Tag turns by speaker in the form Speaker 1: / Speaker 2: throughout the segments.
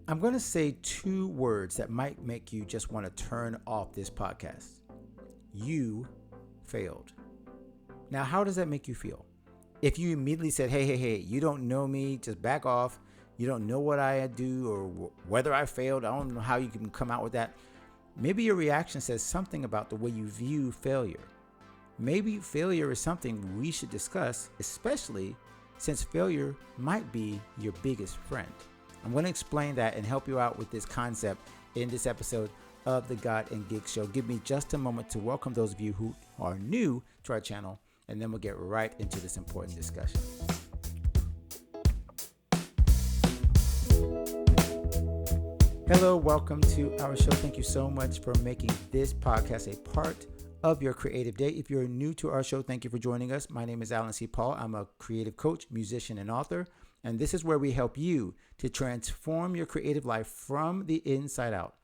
Speaker 1: I'm going to say two words that might make you just want to turn off this podcast. You failed. Now, how does that make you feel? If you immediately said, hey, you don't know me, just back off. You don't know what I do or whether I failed. I don't know how you can come out with that. Maybe your reaction says something about the way you view failure. Maybe failure is something we should discuss, especially since failure might be your biggest friend. I'm going to explain that and help you out with this concept in this episode of the God and Gig Show. Give me just a moment to welcome those of you who are new to our channel, and then we'll get right into this important discussion. Hello, welcome to our show. Thank you so much for making this podcast a part of your creative day. If you're new to our show, thank you for joining us. My name is Alan C. Paul. I'm a creative coach, musician, and author. And this is where we help you to transform your creative life from the inside out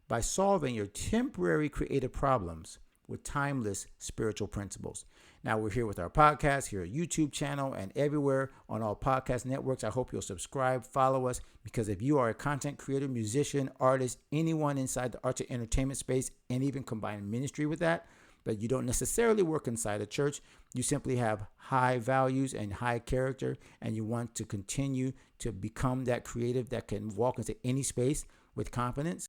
Speaker 1: by solving your temporary creative problems with timeless spiritual principles. Now, we're here with our podcast, here at YouTube channel, and everywhere on all podcast networks. I hope you'll subscribe, follow us, because if you are a content creator, musician, artist, anyone inside the arts and entertainment space, and even combine ministry with that, but you don't necessarily work inside a church, you simply have high values and high character, and you want to continue to become that creative that can walk into any space with confidence,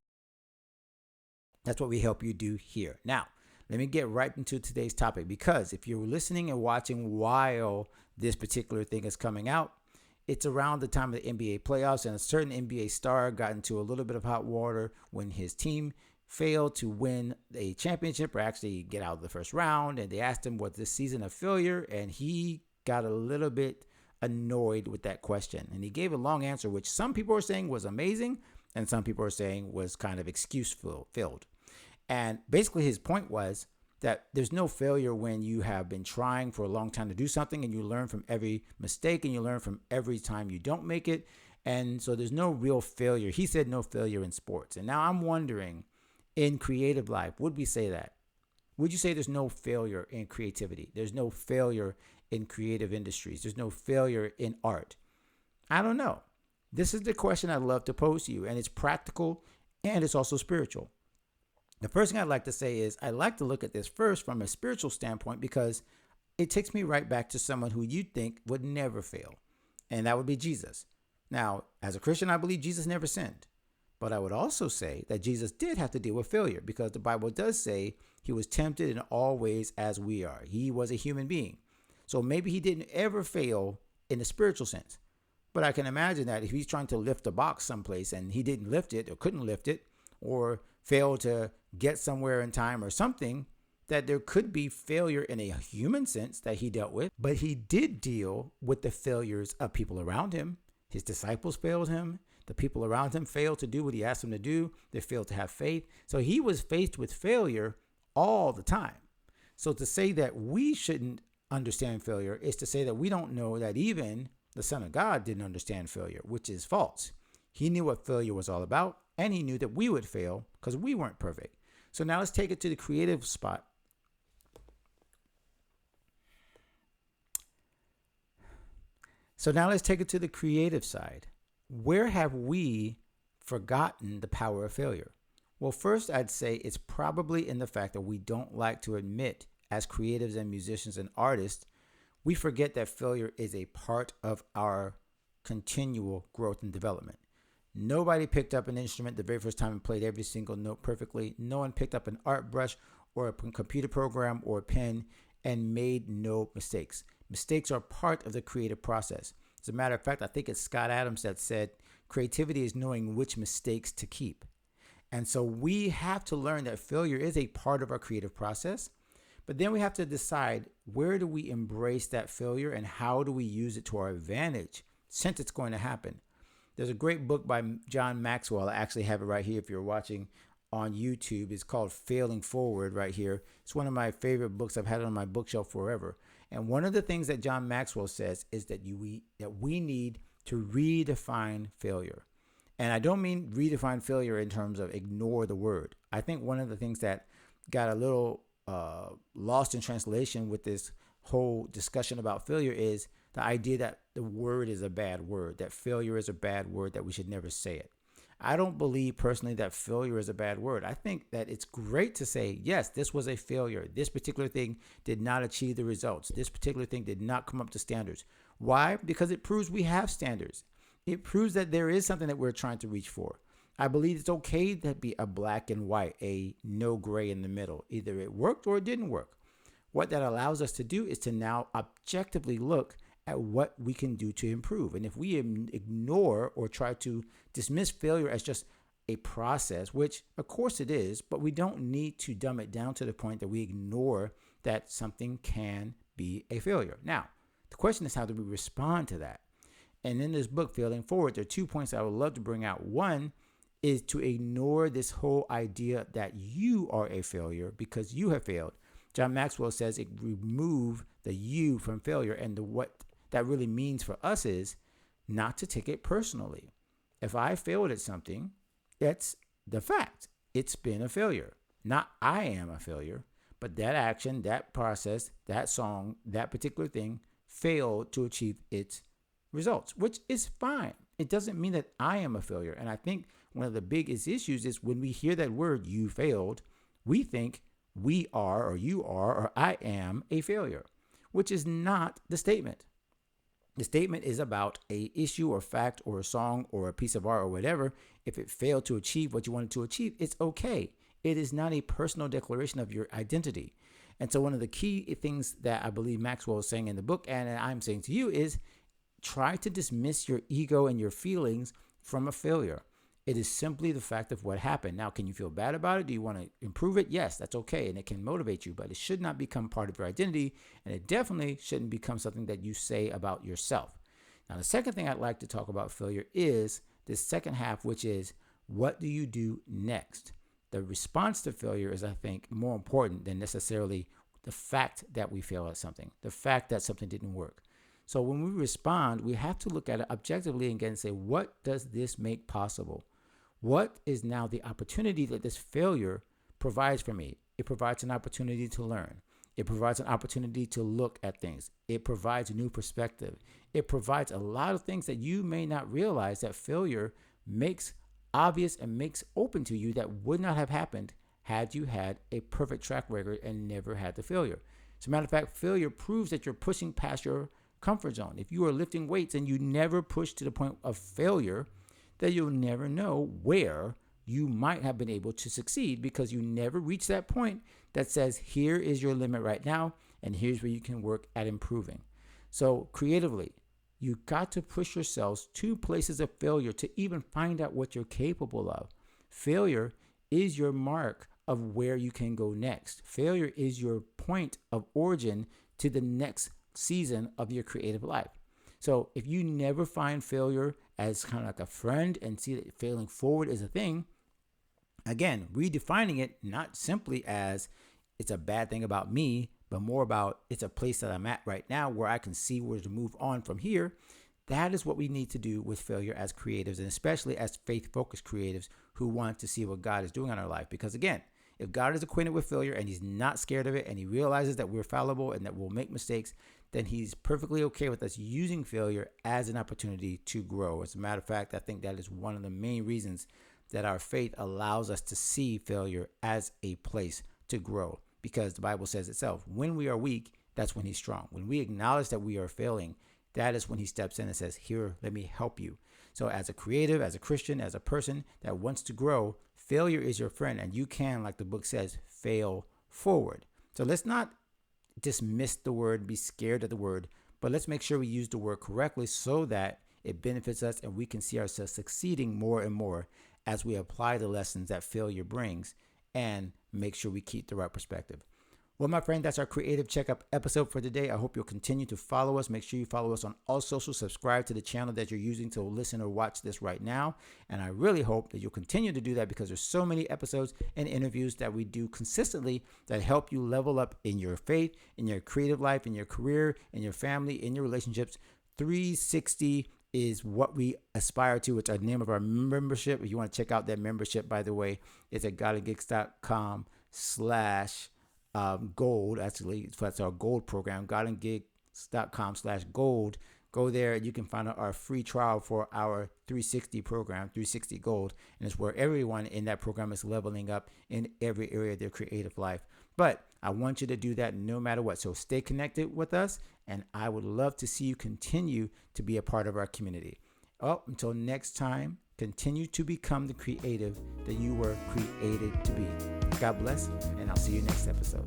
Speaker 1: that's what we help you do here. Now, let me get right into today's topic, because if you're listening and watching while this particular thing is coming out, it's around the time of the NBA playoffs, and a certain NBA star got into a little bit of hot water when his team failed to win a championship or actually get out of the first round. And they asked him, was this season a failure? And he got a little bit annoyed with that question. And he gave a long answer, which some people are saying was amazing, and some people are saying was kind of excuse-filled. And basically his point was that there's no failure when you have been trying for a long time to do something and you learn from every mistake and you learn from every time you don't make it. And so there's no real failure. He said no failure in sports. And now I'm wondering, in creative life, would we say that? Would you say there's no failure in creativity? There's no failure in creative industries. There's no failure in art. I don't know. This is the question I'd love to pose to you. And it's practical and it's also spiritual. The first thing I'd like to say is I'd like to look at this first from a spiritual standpoint, because it takes me right back to someone who you'd think would never fail, and that would be Jesus. Now, as a Christian, I believe Jesus never sinned, but I would also say that Jesus did have to deal with failure, because the Bible does say he was tempted in all ways as we are. He was a human being, so maybe he didn't ever fail in the spiritual sense, but I can imagine that if he's trying to lift a box someplace and he didn't lift it or couldn't lift it or failed to get somewhere in time or something, that there could be failure in a human sense that he dealt with. But he did deal with the failures of people around him. His disciples failed him. The people around him failed to do what he asked them to do. They failed to have faith. So he was faced with failure all the time. So to say that we shouldn't understand failure is to say that we don't know that even the Son of God didn't understand failure, which is false. He knew what failure was all about, and he knew that we would fail because we weren't perfect. So now let's take it to the creative spot. So now let's take it to the creative side. Where have we forgotten the power of failure? Well, first, I'd say it's probably in the fact that we don't like to admit, as creatives and musicians and artists, we forget that failure is a part of our continual growth and development. Nobody picked up an instrument the very first time and played every single note perfectly. No one picked up an art brush or a computer program or a pen and made no mistakes. Mistakes are part of the creative process. As a matter of fact, I think it's Scott Adams that said, creativity is knowing which mistakes to keep. And so we have to learn that failure is a part of our creative process. But then we have to decide, where do we embrace that failure and how do we use it to our advantage since it's going to happen? There's a great book by John Maxwell. I actually have it right here if you're watching on YouTube. It's called Failing Forward right here. It's one of my favorite books. I've had it on my bookshelf forever. And one of the things that John Maxwell says is that we need to redefine failure. And I don't mean redefine failure in terms of ignore the word. I think one of the things that got a little lost in translation with this whole discussion about failure is the idea that the word is a bad word, that failure is a bad word, that we should never say it. I don't believe personally that failure is a bad word. I think that it's great to say, yes, this was a failure. This particular thing did not achieve the results. This particular thing did not come up to standards. Why? Because it proves we have standards. It proves that there is something that we're trying to reach for. I believe it's okay to be a black and white, a no gray in the middle. Either it worked or it didn't work. What that allows us to do is to now objectively look at what we can do to improve. And if we ignore or try to dismiss failure as just a process, which of course it is, but we don't need to dumb it down to the point that we ignore that something can be a failure. Now, the question is, how do we respond to that? And in this book, Failing Forward, there are 2 points I would love to bring out. One is to ignore this whole idea that you are a failure because you have failed. John Maxwell says it remove the you from failure, and what that really means for us is not to take it personally. If I failed at something, that's the fact. It's been a failure. Not I am a failure, but that action, that process, that song, that particular thing failed to achieve its results, which is fine. It doesn't mean that I am a failure. And I think one of the biggest issues is when we hear that word, you failed, we think we are, or you are, or I am a failure, which is not the statement. The statement is about a issue or fact or a song or a piece of art or whatever. If it failed to achieve what you wanted to achieve, it's okay. It is not a personal declaration of your identity. And so one of the key things that I believe Maxwell is saying in the book, and I'm saying to you, is try to dismiss your ego and your feelings from a failure. It is simply the fact of what happened. Now, can you feel bad about it? Do you want to improve it? Yes, that's okay. And it can motivate you, but it should not become part of your identity. And it definitely shouldn't become something that you say about yourself. Now, the second thing I'd like to talk about failure is this second half, which is what do you do next? The response to failure is, I think, more important than necessarily the fact that we failed at something, the fact that something didn't work. So when we respond, we have to look at it objectively again and say, what does this make possible? What is now the opportunity that this failure provides for me? It provides an opportunity to learn. It provides an opportunity to look at things. It provides a new perspective. It provides a lot of things that you may not realize that failure makes obvious and makes open to you that would not have happened had you had a perfect track record and never had the failure. As a matter of fact, failure proves that you're pushing past your comfort zone. If you are lifting weights and you never push to the point of failure, then you'll never know where you might have been able to succeed because you never reach that point that says, here is your limit right now, and here's where you can work at improving. So creatively, you got to push yourselves to places of failure to even find out what you're capable of. Failure is your mark of where you can go next. Failure is your point of origin to the next season of your creative life. So if you never find failure as kind of like a friend and see that failing forward is a thing, again, redefining it not simply as it's a bad thing about me, but more about it's a place that I'm at right now where I can see where to move on from here. That is what we need to do with failure as creatives, and especially as faith-focused creatives who want to see what God is doing in our life. Because again, if God is acquainted with failure and he's not scared of it and he realizes that we're fallible and that we'll make mistakes, then he's perfectly okay with us using failure as an opportunity to grow. As a matter of fact, I think that is one of the main reasons that our faith allows us to see failure as a place to grow, because the Bible says itself, when we are weak, that's when he's strong. When we acknowledge that we are failing, that is when he steps in and says, here, let me help you. So as a creative, as a Christian, as a person that wants to grow, failure is your friend, and you can, like the book says, fail forward. So let's not dismiss the word, be scared of the word, but let's make sure we use the word correctly so that it benefits us and we can see ourselves succeeding more and more as we apply the lessons that failure brings and make sure we keep the right perspective. Well, my friend, that's our creative checkup episode for today. I hope you'll continue to follow us. Make sure you follow us on all socials. Subscribe to the channel that you're using to listen or watch this right now. And I really hope that you'll continue to do that because there's so many episodes and interviews that we do consistently that help you level up in your faith, in your creative life, in your career, in your family, in your relationships. 360 is what we aspire to. It's our name of our membership. If you want to check out that membership, by the way, it's at godandgigs.com/gold. Actually, that's our gold program, godandgigs.com/gold. go there. You can find out our free trial for our 360 program, 360 Gold. And it's where everyone in that program is leveling up in every area of their creative life. But I want you to do that no matter what. So stay connected with us, and I would love to see you continue to be a part of our community. Well, until next time, continue to become the creative that you were created to be. God bless, and I'll see you next episode.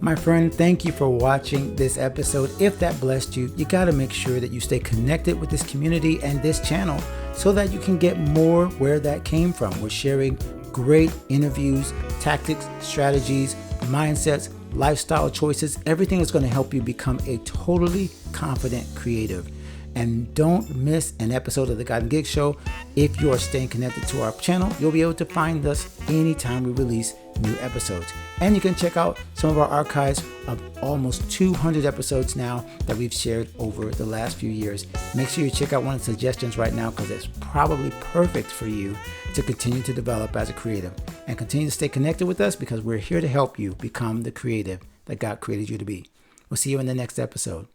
Speaker 1: My friend, thank you for watching this episode. If that blessed you, you got to make sure that you stay connected with this community and this channel so that you can get more where that came from. We're sharing great interviews, tactics, strategies, mindsets, lifestyle choices, everything that's going to help you become a totally confident creative. And don't miss an episode of the God and Gig Show. If you are staying connected to our channel, you'll be able to find us anytime we release new episodes. And you can check out some of our archives of almost 200 episodes now that we've shared over the last few years. Make sure you check out one of the suggestions right now, because it's probably perfect for you to continue to develop as a creative. And continue to stay connected with us, because we're here to help you become the creative that God created you to be. We'll see you in the next episode.